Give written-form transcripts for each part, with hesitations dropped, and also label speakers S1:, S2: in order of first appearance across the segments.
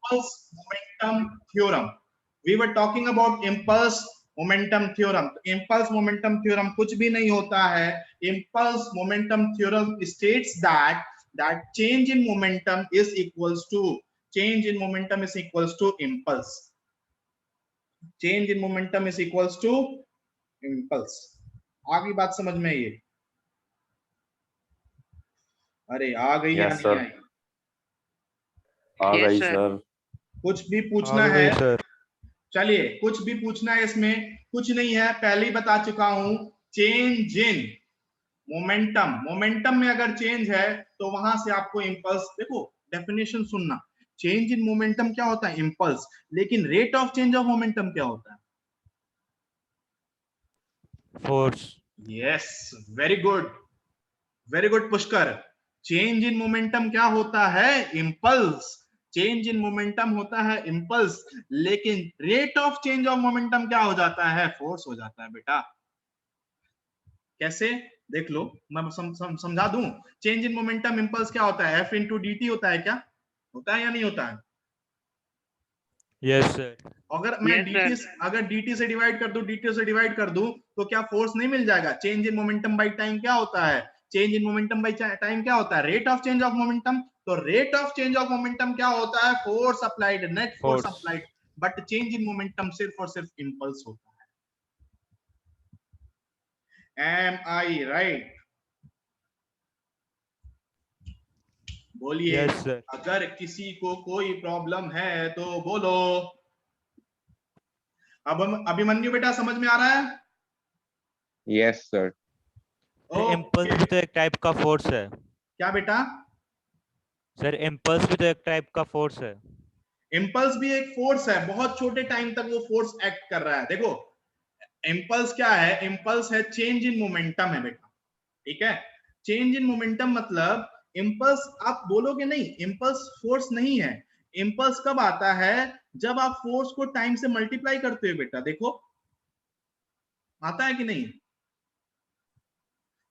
S1: impulse momentum theorem. We were talking about impulse momentum theorem. Impulse momentum theorem कुछ भी नहीं होता है. Impulse momentum theorem states that change in momentum is equals to impulse. Change in momentum is equals to impulse. आगे बात समझ में ये? अरे आ गई या नहीं आई?
S2: आ गई सर.
S1: कुछ भी पूछना है सर? चलिए, कुछ भी पूछना है इसमें? कुछ नहीं है, पहले ही बता चुका हूं. चेंज इन मोमेंटम में अगर चेंज है तो वहां से आपको इंपल्स. देखो डेफिनेशन सुनना. चेंज इन मोमेंटम क्या होता है? इंपल्स. लेकिन rate of change of momentum क्या होता है? Force. Yes, very good Pushkar. Change in momentum क्या होता है? इंपल्स. चेंज इन मोमेंटम होता है इंपल्स, लेकिन rate of change of momentum क्या हो जाता है? फोर्स हो जाता है बेटा. कैसे? देख लो, मैं समझा दूं. चेंज इन मोमेंटम इंपल्स क्या होता है? F इंटू डी टी होता है. क्या होता है या नहीं होता है? Yes sir. अगर मैं dt से डिवाइड कर दूं तो क्या फोर्स नहीं मिल जाएगा? Change in momentum by time क्या होता है? Change in momentum by time क्या होता है? Rate of change of momentum. तो rate of change of momentum क्या होता है? Force applied, net force applied. But change in momentum सिर्फ और सिर्फ इंपल्स होता है. Am I right? बोलिए. yes, अगर किसी को कोई प्रॉब्लम है तो बोलो. अब अभिमन्यु बेटा समझ में आ रहा है?
S2: Yes sir.
S3: इम्पल्स भी तो एक टाइप का फोर्स है.
S1: क्या बेटा?
S3: सर इम्पल्स भी तो एक टाइप का फोर्स है.
S1: इम्पल्स भी एक फोर्स है. बहुत छोटे टाइम तक वो फोर्स एक्ट कर रहा है. देखो इम्पल्स क्या है? इम्पल्स है चेंज इन मोमेंटम है बेटा. ठीक है? चेंज इन मोमेंटम मतलब इम्पल्स. आप बोलोगे नहीं इम्पल्स फोर्स नहीं है. इम्पल्स कब आता है? जब आप फोर्स को टाइम से मल्टीप्लाई करते हो बेटा. देखो आता है कि नहीं?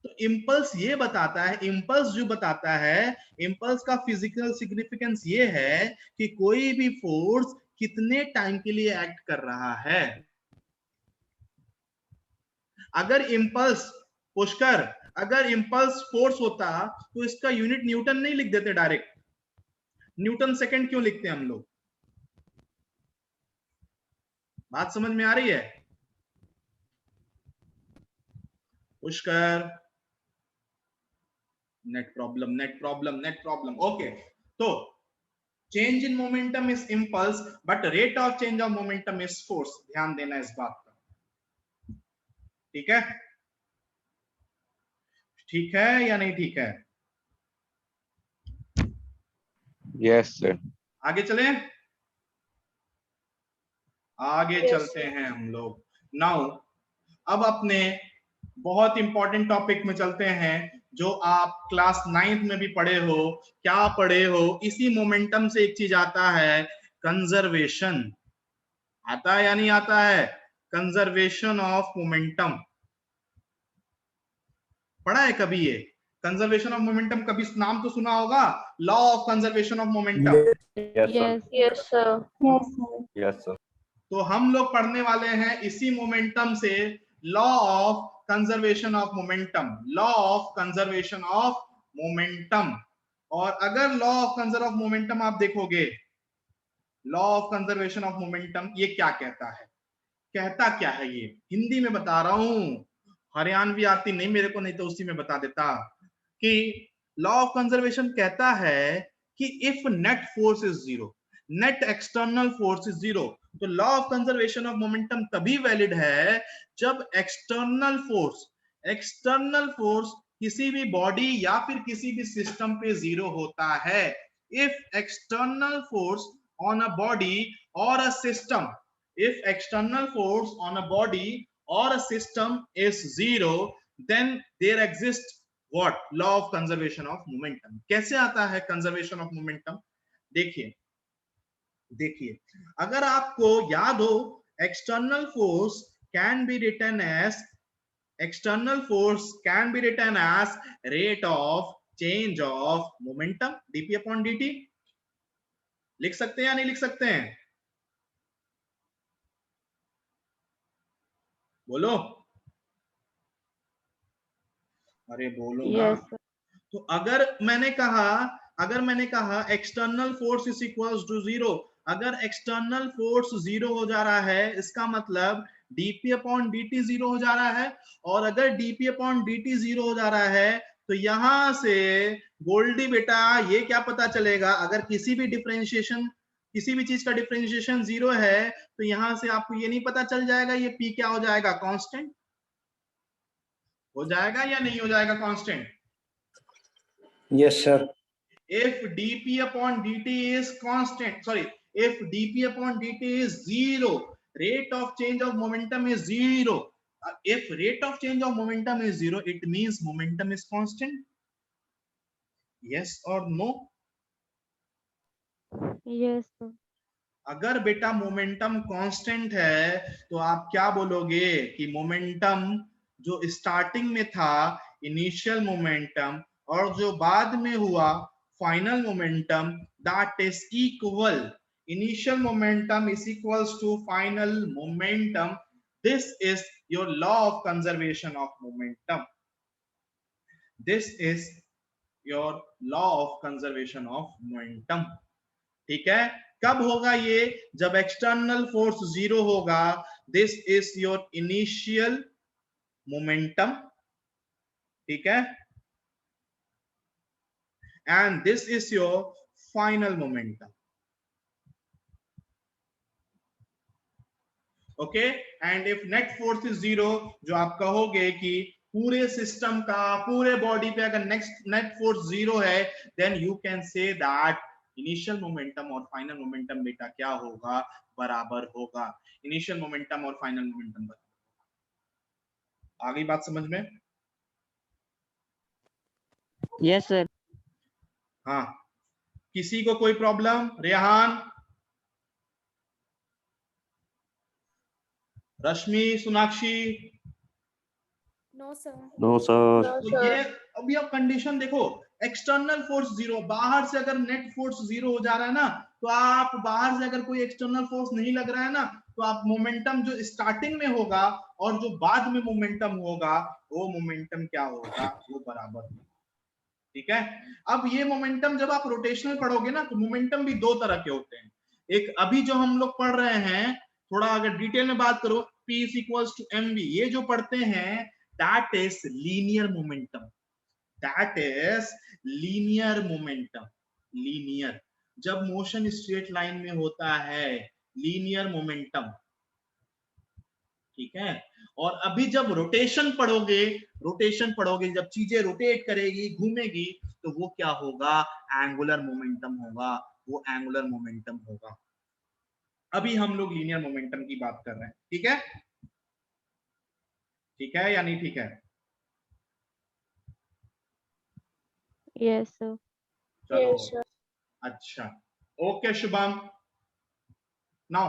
S1: तो इम्पल्स ये बताता है, इम्पल्स जो बताता है, इम्पल्स का फिजिकल सिग्निफिकेंस ये है कि कोई भी फोर्स कितने टाइम के लिए एक्ट कर रहा है. अगर इम्पल्स, पुष्कर, अगर इम्पल्स फोर्स होता तो इसका यूनिट न्यूटन नहीं लिख देते डायरेक्ट. न्यूटन सेकंड क्यों लिखते हैं हम लोग? बात समझ में आ रही है? Pushkar, net problem. ओके, तो change in momentum is impulse but rate of change of momentum is force. ध्यान देना इस बात का. ठीक है? ठीक है या नहीं ठीक है?
S2: Yes sir.
S1: आगे चलें. आगे चलते हैं हम लोग. नाउ अब अपने बहुत इंपॉर्टेंट टॉपिक में चलते हैं जो आप क्लास 9th में भी पढ़े हो. क्या पढ़े हो? इसी मोमेंटम से एक चीज आता है, कंजर्वेशन. आता है या नहीं आता है? Conservation of momentum. पढ़ा है कभी ये कंजर्वेशन ऑफ मोमेंटम? कभी नाम तो सुना होगा, law of conservation of momentum.
S4: Yes sir.
S1: तो हम लोग पढ़ने वाले हैं इसी मोमेंटम से law of conservation of momentum. Law of conservation of momentum. और अगर law of conserve of momentum आप देखोगे, law of conservation of momentum ये क्या कहता है? कहता क्या है ये? हिंदी में बता रहा हूं. हरियाणवी आती नहीं मेरे को, नहीं तो उसी में बता देता. कि लॉ ऑफ कंजर्वेशन कहता है कि if net force is zero, net external force is zero, तो law of conservation of momentum तभी वैलिड है जब एक्सटर्नल फोर्स किसी भी बॉडी या फिर किसी भी सिस्टम पे जीरो होता है. If external force on a body और a system, if external force on a body or a system is zero, then there exists what? Law of conservation of momentum. कैसे आता है conservation of momentum? देखिए अगर आपको याद हो, external force can be written as rate of change of momentum, dp upon dt. लिख सकते हैं या नहीं लिख सकते हैं? बोलो, अरे बोलो ना। तो अगर मैंने कहा external force is equals to zero, अगर एक्सटर्नल फोर्स जीरो हो जा रहा है इसका मतलब dp अपॉन dt जीरो हो जा रहा है, और अगर dp अपॉन dt जीरो हो जा रहा है तो यहां से गोल्डी बेटा ये क्या पता चलेगा, अगर किसी भी चीज का डिफरेंशिएशन जीरो है तो यहां से आपको ये नहीं पता चल जाएगा ये p क्या हो जाएगा, कांस्टेंट हो जाएगा या नहीं हो जाएगा constant?
S4: Yes, sir.
S1: If dp upon dt is constant, sorry, if dp upon dt is zero, rate of change of momentum is zero. If rate of change of momentum is zero, it means momentum is constant. Yes or no?
S5: Yes, sir.
S1: अगर बेटा momentum constant है तो आप क्या बोलोगे कि momentum जो starting में था इनिशियल मोमेंटम और जो बाद में हुआ final momentum, that is equal, initial momentum is equals to final momentum. This is your law of conservation of momentum. This is your law of conservation of momentum. ठीक है, कब होगा ये? जब एक्सटर्नल फोर्स जीरो होगा. This is your initial momentum, ठीक है, and this is your final momentum. Okay, and if net force is zero, जो आप कहोगे कि पूरे सिस्टम का, पूरे बॉडी पे अगर नेट फोर्स जीरो है, then you can say that initial momentum और फाइनल मोमेंटम बेटा क्या होगा, बराबर होगा. इनिशियल मोमेंटम और फाइनल मोमेंटम बराबर. आ गई बात समझ में?
S5: Yes, sir.
S1: हाँ, किसी को कोई problem? Rehan, Rashmi, Sonakshi?
S6: No sir.
S4: No, sir.
S1: तो ये अभी आप कंडीशन देखो, एक्सटर्नल फोर्स जीरो, बाहर से अगर नेट फोर्स जीरो हो जा रहा है ना, तो आप बाहर से अगर कोई एक्सटर्नल फोर्स नहीं लग रहा है ना, तो आप मोमेंटम जो स्टार्टिंग में होगा और जो बाद में मोमेंटम होगा, वो मोमेंटम क्या होगा, वो बराबर होगा. ठीक है, अब ये मोमेंटम जब आप रोटेशनल पढ़ोगे ना, तो मोमेंटम भी दो तरह के होते हैं. एक अभी जो हम लोग पढ़ रहे हैं, थोड़ा अगर डिटेल में बात करो, P is equals to mv, ये जो पढ़ते हैं that is linear momentum. That is linear momentum. Linear, जब मोशन स्ट्रेट लाइन में होता है, लीनियर मोमेंटम. ठीक है, और अभी जब रोटेशन पढ़ोगे, जब चीजें रोटेट करेगी, घूमेगी, तो वो क्या होगा, एंगुलर मोमेंटम होगा. वो एंगुलर मोमेंटम होगा. अभी हम लोग लीनियर मोमेंटम की बात कर रहे हैं. ठीक है, ठीक है या नहीं ठीक है?
S5: Yes, sir.
S1: चलो, अच्छा, ओके शुभम. नाउ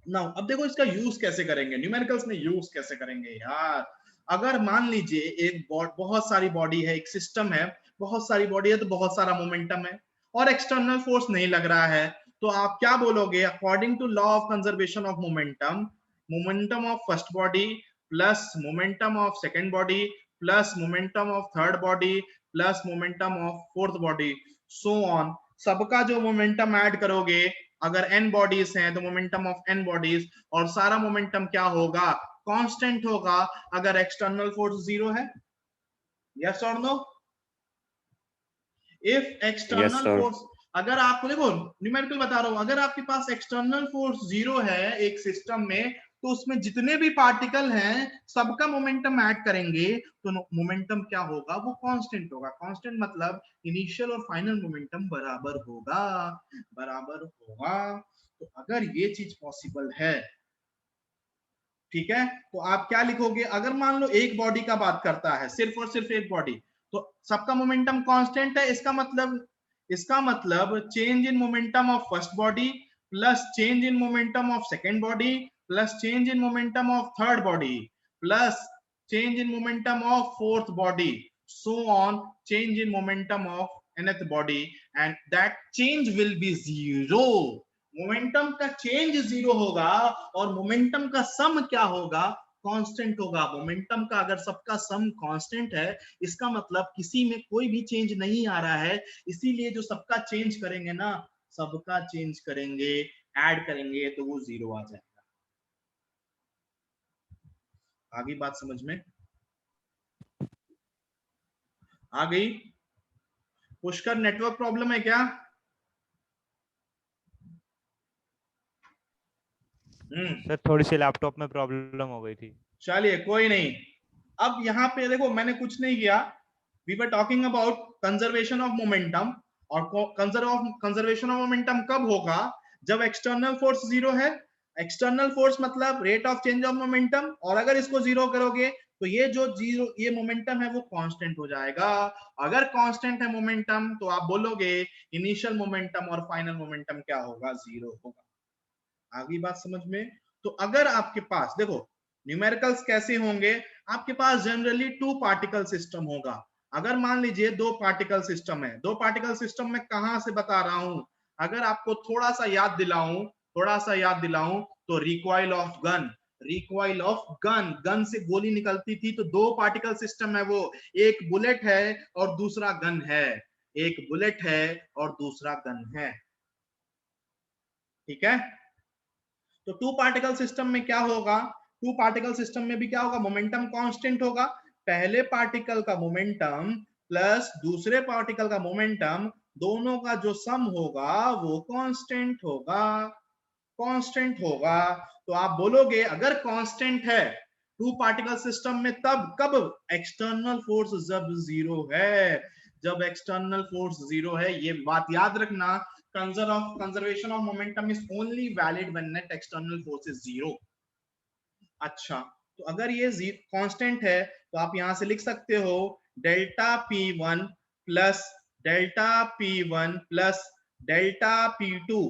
S1: अब देखो इसका यूज कैसे करेंगे, न्यूमेरिकल्स में यूज कैसे करेंगे यार. अगर मान लीजिए एक बहुत सारी बॉडी है, एक सिस्टम है, बहुत सारी बॉडी है, तो बहुत सारा मोमेंटम है और एक्सटर्नल फोर्स नहीं लग रहा है, तो आप क्या बोलोगे, according to law of conservation of momentum, momentum of first body plus momentum of second body plus momentum of third body plus momentum of fourth body, so on, सबका जो मोमेंटम ऐड करोगे, अगर n बॉडीज हैं तो momentum of n bodies, और सारा momentum क्या होगा, कांस्टेंट होगा, अगर एक्सटर्नल फोर्स जीरो है. यस और नो? इफ एक्सटर्नल फोर्स, अगर आपको देखो न्यूमेरिकल बता रहा हूं, अगर आपके पास एक्सटर्नल फोर्स जीरो है एक सिस्टम में, तो उसमें जितने भी पार्टिकल हैं सबका मोमेंटम ऐड करेंगे, तो मोमेंटम क्या होगा, वो कांस्टेंट होगा. कांस्टेंट मतलब इनिशियल और फाइनल मोमेंटम बराबर होगा. तो अगर ये चीज पॉसिबल है, ठीक है, तो आप क्या लिखोगे, अगर मान लो एक बॉडी का बात करता है, सिर्फ और सिर्फ एक बॉडी, तो सबका मोमेंटम कांस्टेंट है. इसका मतलब change in momentum of first body plus change in momentum of second body plus change in momentum of third body plus change in momentum of fourth body, so on, change in momentum of nth body and that change will be zero. Momentum का change zero होगा और momentum का सम क्या होगा, constant होगा. Momentum का अगर सबका सम कांस्टेंट है, इसका मतलब किसी में कोई भी चेंज नहीं आ रहा है, इसीलिए जो सबका चेंज करेंगे ना, सबका चेंज करेंगे, ऐड करेंगे तो वो जीरो आ जाएगा. आगे बात समझ में आ गई? पुष्कर नेटवर्क प्रॉब्लम है क्या?
S3: सर थोड़ी सी लैपटॉप में प्रॉब्लम हो गई थी.
S1: चलिए कोई नहीं. अब यहाँ पे देखो मैंने कुछ नहीं किया. We were talking about conservation of momentum. और कंजर्वेशन ऑफ मोमेंटम कब होगा? जब एक्सटर्नल फोर्स जीरो है. एक्सटर्नल फोर्स मतलब rate of change of momentum, और अगर इसको जीरो करोगे तो ये जो जीरो ये मोमेंटम है वो कांस्टेंट हो जाएगा. अगर कांस्टेंट है मोमेंटम तो आप बोलोगे इनिशियल मोमेंटम और फाइनल मोमेंटम क्या होगा, जीरो होगा. आगे बात समझ में? तो अगर आपके पास देखो न्यूमेरिकल्स कैसे होंगे, आपके पास जनरली टू पार्टिकल सिस्टम होगा. अगर मान लीजिए दो पार्टिकल सिस्टम है, दो पार्टिकल सिस्टम में कहां से बता रहा हूं, अगर आपको थोड़ा सा याद दिलाऊं तो recoil of gun. Recoil of gun, gun से गोली निकलती थी तो दो पार्टिकल सिस्टम है वो, एक बुलेट है और दूसरा गन है, एक बुलेट है और दूसरा गन है. ठीक है? तो टू पार्टिकल सिस्टम में क्या होगा? टू पार्टिकल सिस्टम में भी क्या होगा? मोमेंटम कांस्टेंट होगा. पहले पार्टिकल का मोमेंटम प्लस दूसरे पार्टिकल का मोमेंटम, दोनों का जो सम होगा वो कांस्टेंट होगा. तो आप बोलोगे अगर कांस्टेंट है टू पार्टिकल सिस्टम में, तब कब? एक्सटर्नल फोर्स जब जीरो है. जब एक्सटर्नल फोर्स जीरो है, ये बात याद रखना. conservation of momentum is only valid when net external force is zero. अच्छा, तो अगर ये कांस्टेंट है तो आप यहां से लिख सकते हो delta P1 plus delta P1 plus delta P2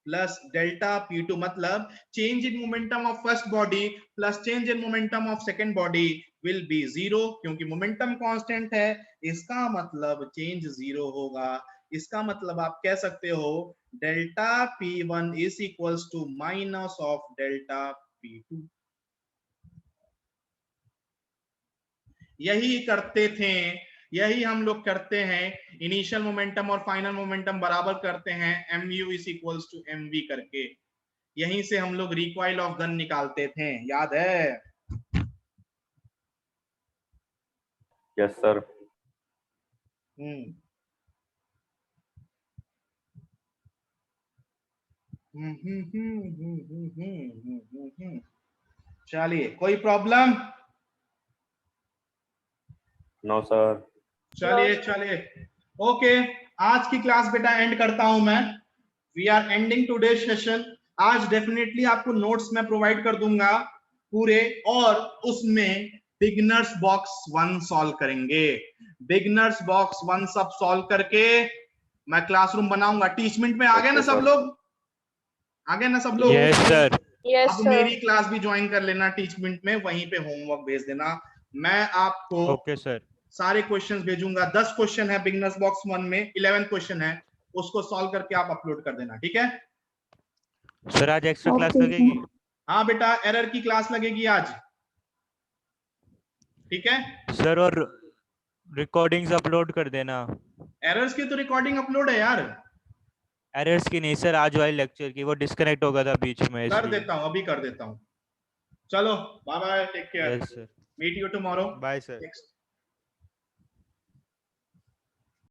S1: plus delta P2, मतलब change in momentum of first body plus change in momentum of second body will be zero. क्योंकि मोमेंटम कांस्टेंट है, इसका मतलब चेंज जीरो होगा. इसका मतलब आप कह सकते हो delta P1 is equals to minus of delta P2. यही हम लोग करते हैं. इनिशियल मोमेंटम और फाइनल मोमेंटम बराबर करते हैं mu is equals to mv करके. यहीं से हम लोग रिकॉइल ऑफ गन निकालते थे, याद है?
S2: Yes sir.
S1: चलिए, कोई प्रॉब्लम?
S2: No sir.
S1: चलिए ओके. आज की क्लास बेटा एंड करता हूं मैं. We are ending today session. आज डेफिनेटली आपको नोट्स मैं प्रोवाइड कर दूंगा पूरे, और उसमें बिगिनर्स बॉक्स 1 सॉल्व करेंगे. बिगिनर्स बॉक्स 1 सब सॉल्व करके मैं क्लासरूम बनाऊंगा. टीचमेंट में आ गए ना सब लोग?
S3: Yes sir.
S1: अब मेरी क्लास भी ज्वाइन कर लेना टीचमेंट में, वहीं पे होमवर्क भेज देना. मैं आपको
S3: ओके सर
S1: सारे क्वेश्चंस भेजूंगा. 10 क्वेश्चन है बिगिनर्स बॉक्स 1 में, 11 क्वेश्चन है, उसको सॉल्व करके आप अपलोड कर देना. ठीक है
S3: सर? आज एक्स्ट्रा क्लास लगेगी?
S1: हाँ बेटा, एरर की क्लास लगेगी आज. ठीक है
S3: सर, और रिकॉर्डिंग्स अपलोड कर देना.
S1: एरर्स की तो रिकॉर्डिंग अपलोड है यार.
S3: एरर्स की नहीं सर, आज वाले लेक्चर की, वो डिस्कनेक्ट हो गया था बीच में.
S1: कर देता हूँ, अभी कर देता हूँ. चलो bye bye, take care,
S3: yes sir.
S1: Meet you tomorrow.
S3: Bye sir.